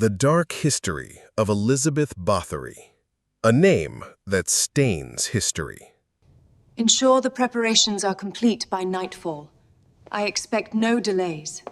The Dark History of Erzsébet Báthory, a name that stains history. Ensure the preparations are complete by nightfall. I expect no delays.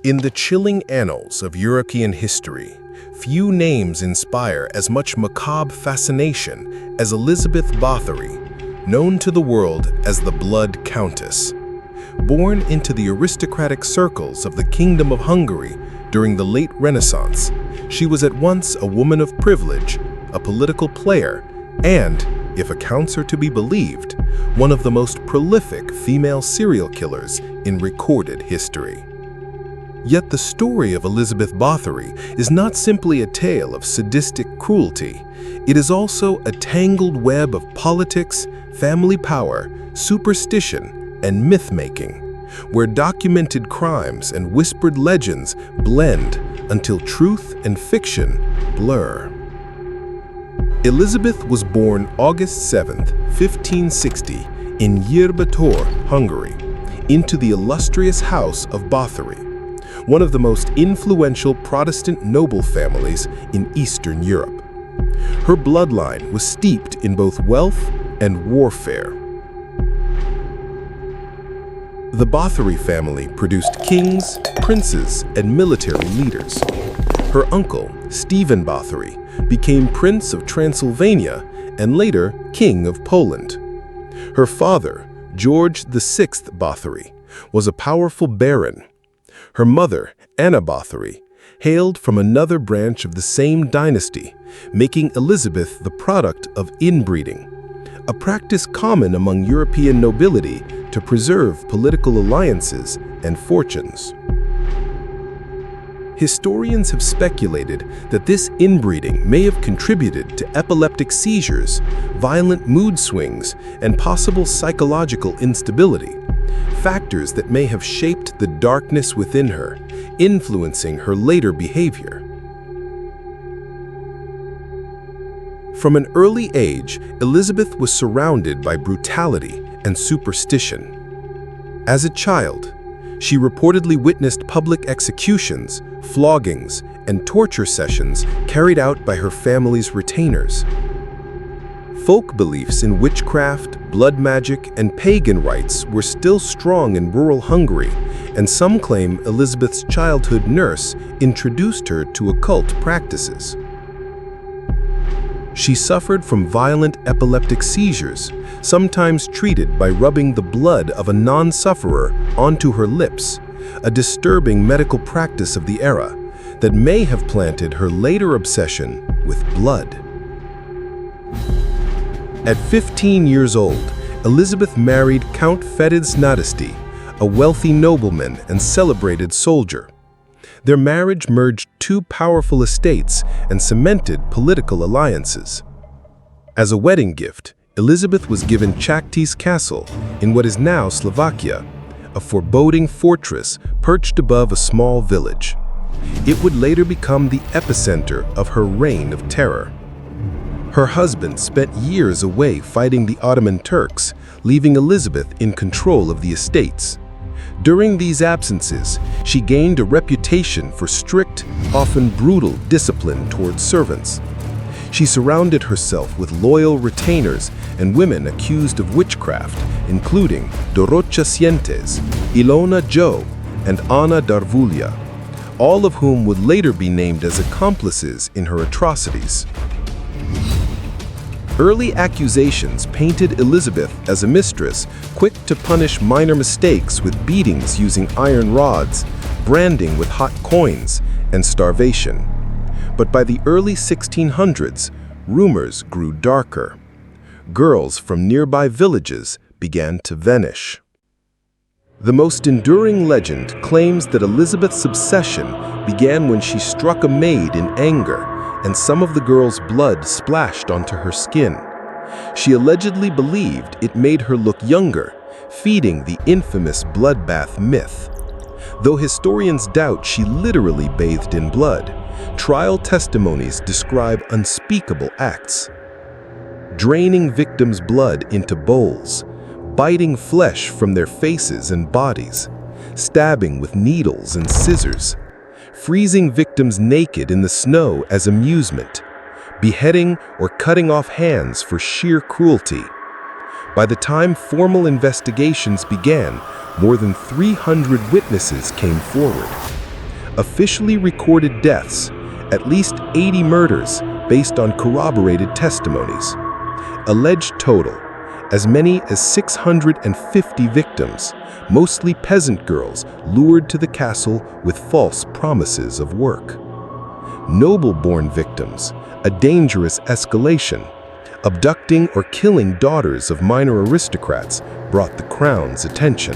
In the chilling annals of European history, few names inspire as much macabre fascination as Erzsébet Báthory, known to the world as the Blood Countess. Born into the aristocratic circles of the Kingdom of Hungary during the late Renaissance, she was at once a woman of privilege, a political player, and, if accounts are to be believed, one of the most prolific female serial killers in recorded history. Yet the story of Erzsébet Báthory is not simply a tale of sadistic cruelty. It is also a tangled web of politics, family power, superstition, and myth-making, where documented crimes and whispered legends blend until truth and fiction blur. Erzsébet was born August 7, 1560, in Bathory, Hungary, into the illustrious house of Bathory, one of the most influential Protestant noble families in Eastern Europe. Her bloodline was steeped in both wealth and warfare. The Bathory family produced kings, princes, and military leaders. Her uncle, Stephen Bathory, became Prince of Transylvania and later King of Poland. Her father, George VI Bathory, was a powerful baron. Her mother, Anna Bathory, hailed from another branch of the same dynasty, making Erzsébet the product of inbreeding, a practice common among European nobility to preserve political alliances and fortunes. Historians have speculated that this inbreeding may have contributed to epileptic seizures, violent mood swings, and possible psychological instability, factors that may have shaped the darkness within her, influencing her later behavior. From an early age, Erzsébet was surrounded by brutality and superstition. As a child, she reportedly witnessed public executions, floggings, and torture sessions carried out by her family's retainers. Folk beliefs in witchcraft, blood magic, and pagan rites were still strong in rural Hungary, and some claim Erzsébet's childhood nurse introduced her to occult practices. She suffered from violent epileptic seizures, sometimes treated by rubbing the blood of a non-sufferer onto her lips, a disturbing medical practice of the era that may have planted her later obsession with blood. At 15 years old, Erzsébet married Count Cachtice Castle, a wealthy nobleman and celebrated soldier. Their marriage merged two powerful estates and cemented political alliances. As a wedding gift, Erzsébet was given Cachtice Castle in what is now Slovakia, a foreboding fortress perched above a small village. It would later become the epicenter of her reign of terror. Her husband spent years away fighting the Ottoman Turks, leaving Erzsébet in control of the estates. During these absences, she gained a reputation for strict, often brutal discipline towards servants. She surrounded herself with loyal retainers and women accused of witchcraft, including Dorothea Sientes, Ilona Jo, and Anna Darvulia, all of whom would later be named as accomplices in her atrocities. Early accusations painted Erzsébet as a mistress quick to punish minor mistakes with beatings using iron rods, branding with hot coins, and starvation. But by the early 1600s, rumors grew darker. Girls from nearby villages began to vanish. The most enduring legend claims that Erzsébet's obsession began when she struck a maid in anger, and some of the girl's blood splashed onto her skin. She allegedly believed it made her look younger, feeding the infamous bloodbath myth. Though historians doubt she literally bathed in blood, trial testimonies describe unspeakable acts. Draining victims' blood into bowls, biting flesh from their faces and bodies, stabbing with needles and scissors. freezing victims naked in the snow as amusement, beheading or cutting off hands for sheer cruelty. By the time formal investigations began, more than 300 witnesses came forward. Officially recorded deaths, at least 80 murders based on corroborated testimonies. Alleged total, as many as 650 victims, mostly peasant girls lured to the castle with false promises of work. Noble-born victims, a dangerous escalation. Abducting or killing daughters of minor aristocrats brought the crown's attention.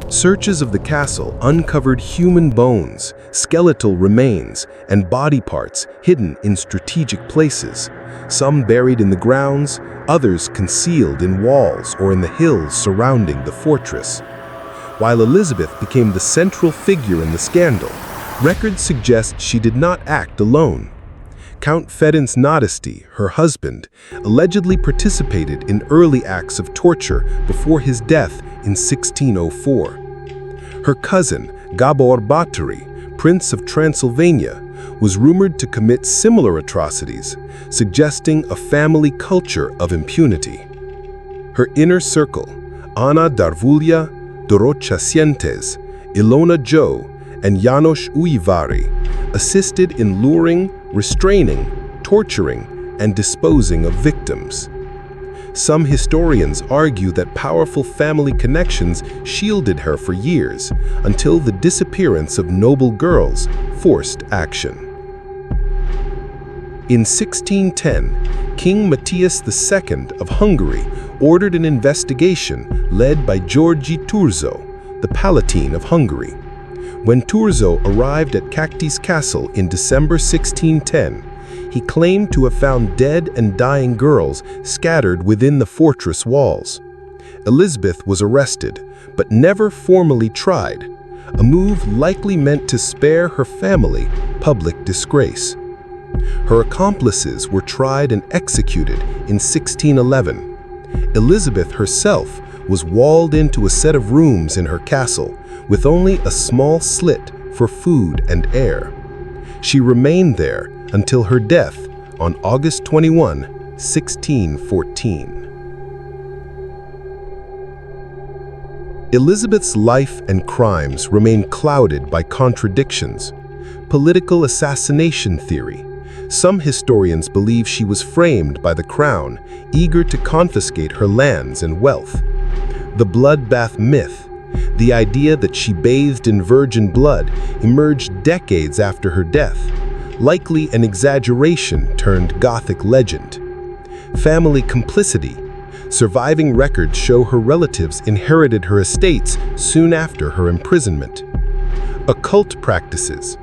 Searches of the castle uncovered human bones, skeletal remains, and body parts hidden in strategic places, some buried in the grounds, others concealed in walls or in the hills surrounding the fortress. While Elizabeth became the central figure in the scandal, records suggest she did not act alone. Count Fedin's Nádasdy, her husband, allegedly participated in early acts of torture before his death in 1604. Her cousin, Erzsébet Báthory, Prince of Transylvania, was rumored to commit similar atrocities, suggesting a family culture of impunity. Her inner circle, Anna Darvulia, Dorocha Sientes, Ilona Jo, and János Újvári, assisted in luring, restraining, torturing, and disposing of victims. Some historians argue that powerful family connections shielded her for years, until the disappearance of noble girls forced action. In 1610, King Matthias II of Hungary ordered an investigation led by György Thurzó, the Palatine of Hungary. When Thurzó arrived at Cachtice Castle in December 1610, he claimed to have found dead and dying girls scattered within the fortress walls. Elizabeth was arrested, but never formally tried, a move likely meant to spare her family public disgrace. Her accomplices were tried and executed in 1611. Elizabeth herself was walled into a set of rooms in her castle, with only a small slit for food and air. She remained there until her death on August 21, 1614. Elizabeth's life and crimes remain clouded by contradictions. Political assassination theory. Some historians believe she was framed by the crown, eager to confiscate her lands and wealth. The bloodbath myth. The idea that she bathed in virgin blood emerged decades after her death, likely an exaggeration turned Gothic legend. Family complicity. Surviving records show her relatives inherited her estates soon after her imprisonment. Occult practices.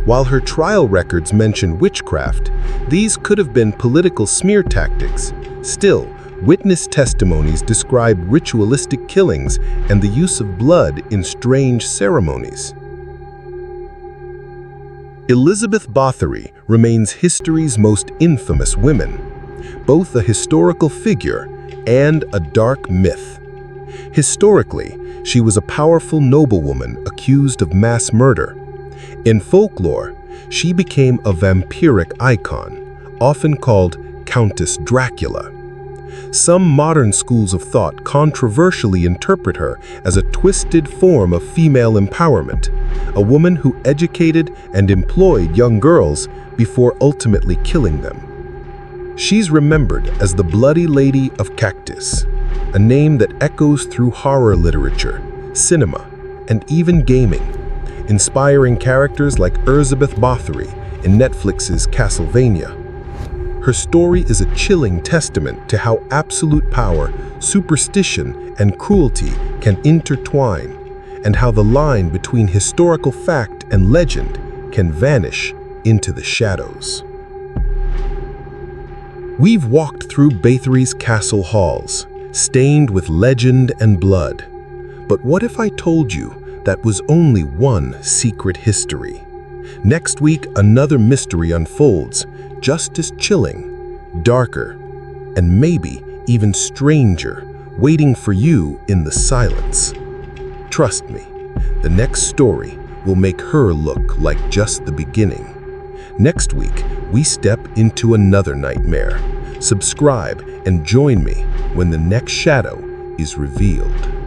While her trial records mention witchcraft, these could have been political smear tactics. Still, witness testimonies describe ritualistic killings and the use of blood in strange ceremonies. Elizabeth Bathory remains history's most infamous women, both a historical figure and a dark myth. Historically, she was a powerful noblewoman accused of mass murder. In folklore, she became a vampiric icon, often called Countess Dracula. Some modern schools of thought controversially interpret her as a twisted form of female empowerment, a woman who educated and employed young girls before ultimately killing them. She's remembered as the Bloody Lady of Cachtice, a name that echoes through horror literature, cinema, and even gaming, inspiring characters like Erzsébet Báthory in Netflix's Castlevania. Her story is a chilling testament to how absolute power, superstition, and cruelty can intertwine, and how the line between historical fact and legend can vanish into the shadows. We've walked through Bathory's castle halls, stained with legend and blood. But what if I told you that was only one secret history? Next week, another mystery unfolds, just as chilling, darker, and maybe even stranger, waiting for you in the silence. Trust me, The next story will make her look like just the beginning. Next week, we step into another nightmare. Subscribe and join me when the next shadow is revealed.